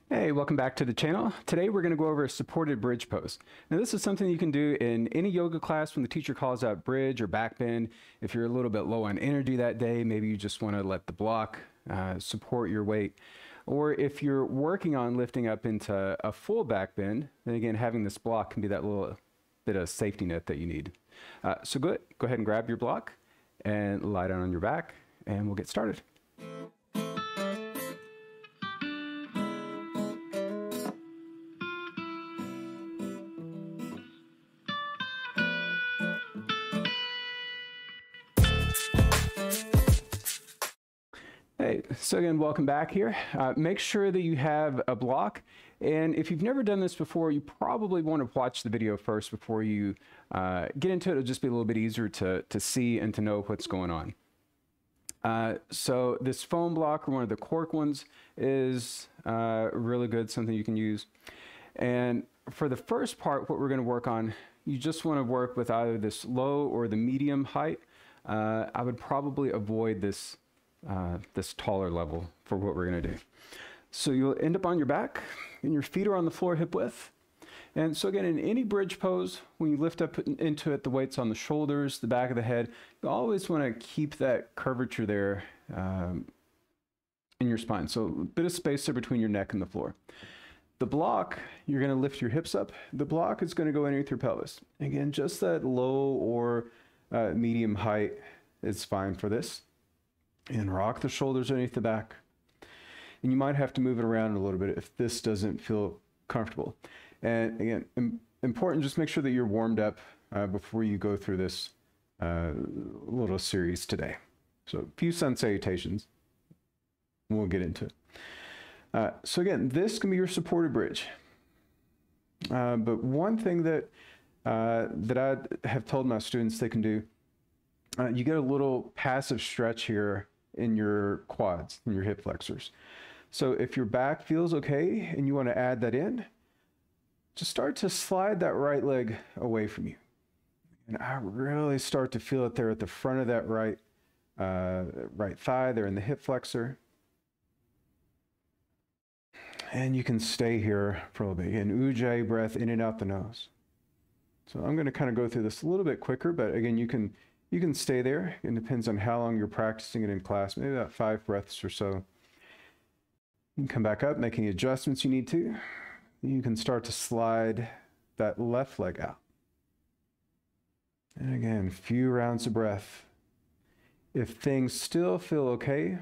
Hey, welcome back to the channel. Today we're going to go over a supported bridge pose. Now this is something you can do in any yoga class when the teacher calls out bridge or backbend. If you're a little bit low on energy that day, maybe you just want to let the block support your weight. Or if you're working on lifting up into a full backbend, then again, having this block can be that little bit of safety net that you need. So go ahead and grab your block and lie down on your back and we'll get started. Hey, so again, welcome back here. Make sure that you have a block. And if you've never done this before, you probably want to watch the video first before you get into it. It'll just be a little bit easier to see and to know what's going on. So this foam block, or one of the cork ones, is really good, something you can use. And for the first part, what we're going to work on, you just want to work with either this low or the medium height. I would probably avoid this taller level for what we're going to do. So you'll end up on your back and your feet are on the floor hip width. And so again, in any bridge pose, when you lift up into it, the weight's on the shoulders, the back of the head. You always want to keep that curvature there in your spine. So a bit of space there between your neck and the floor. The block, you're going to lift your hips up. The block is going to go underneath your pelvis. Again, just that low or medium height is fine for this. And rock the shoulders underneath the back. And you might have to move it around a little bit if this doesn't feel comfortable. And again, important, just make sure that you're warmed up before you go through this little series today. So a few sun salutations. We'll get into it. So again, this can be your supported bridge. But one thing that I have told my students they can do, you get a little passive stretch here in your quads, in your hip flexors. So if your back feels okay and you want to add that in, just start to slide that right leg away from you. And I really start to feel it there at the front of that right thigh, there in the hip flexor. And you can stay here for a little bit. Again, ujjayi breath in and out the nose. So I'm going to kind of go through this a little bit quicker, but again, you can stay there. It depends on how long you're practicing it in class, maybe about 5 breaths or so. You can come back up, make any adjustments you need to. You can start to slide that left leg out. And again, a few rounds of breath. If things still feel okay,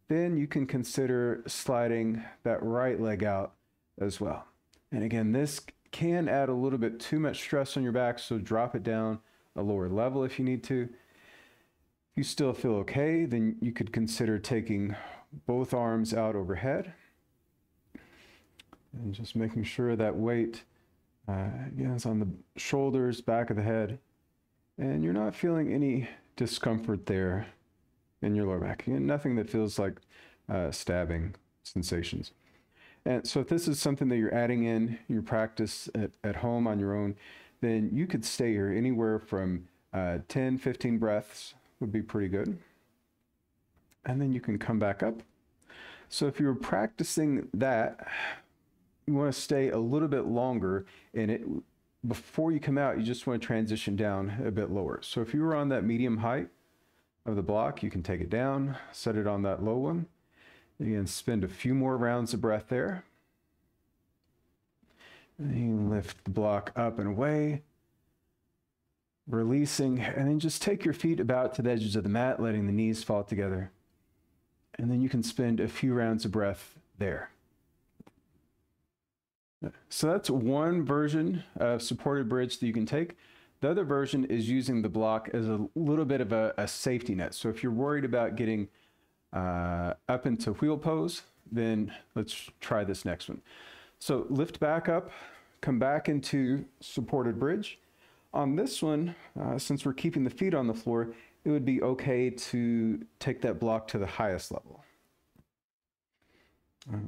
then you can consider sliding that right leg out as well. And again, this can add a little bit too much stress on your back, so drop it down a lower level if you need to. If you still feel okay, then you could consider taking both arms out overhead and just making sure that weight again is on the shoulders, back of the head, and you're not feeling any discomfort there in your lower back. Again, nothing that feels like stabbing sensations. And so if this is something that you're adding in your practice at home on your own, then you could stay here anywhere from 10, 15 breaths would be pretty good. And then you can come back up. So if you're practicing that, you want to stay a little bit longer in it. Before you come out, you just want to transition down a bit lower. So if you were on that medium height of the block, you can take it down, set it on that low one. Again, spend a few more rounds of breath there. And you lift the block up and away, releasing, and then just take your feet about to the edges of the mat, letting the knees fall together. And then you can spend a few rounds of breath there. So that's one version of supported bridge that you can take. The other version is using the block as a little bit of a safety net. So if you're worried about getting up into wheel pose, then let's try this next one. So lift back up, come back into supported bridge. On this one, since we're keeping the feet on the floor, it would be okay to take that block to the highest level.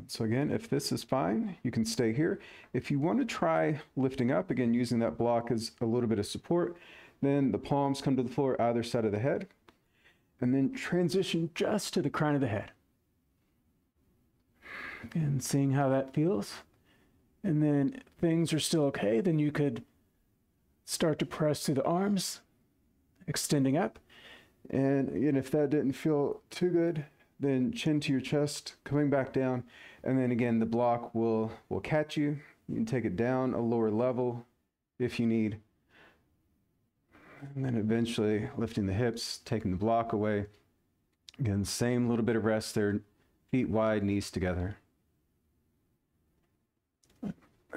So again, if this is fine, you can stay here. If you want to try lifting up, again, using that block as a little bit of support, then the palms come to the floor either side of the head, and then transition just to the crown of the head. And seeing how that feels. And then if things are still okay, then you could start to press through the arms, extending up. And again, if that didn't feel too good, then chin to your chest, coming back down. And then again, the block will catch you. You can take it down a lower level if you need. And then eventually lifting the hips, taking the block away. Again, same little bit of rest there, feet wide, knees together.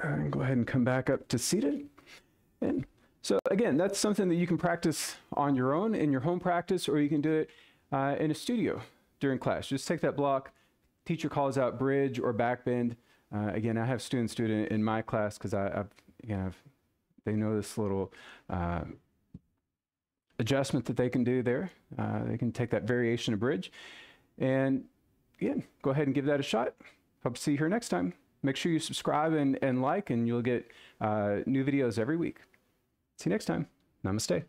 And go ahead and come back up to seated. And so again, that's something that you can practice on your own in your home practice, or you can do it in a studio during class. Just take that block, teacher calls out bridge or backbend. Again, I have students do it in my class because they know this little adjustment that they can do there. They can take that variation of bridge. And again, go ahead and give that a shot. Hope to see you here next time. Make sure you subscribe and like, and you'll get new videos every week. See you next time. Namaste.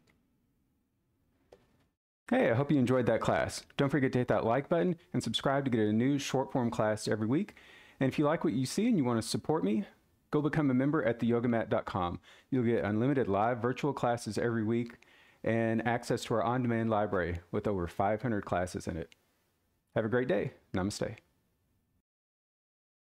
Hey, I hope you enjoyed that class. Don't forget to hit that like button and subscribe to get a new short form class every week. And if you like what you see and you want to support me, go become a member at theyogamat.com. You'll get unlimited live virtual classes every week and access to our on-demand library with over 500 classes in it. Have a great day. Namaste.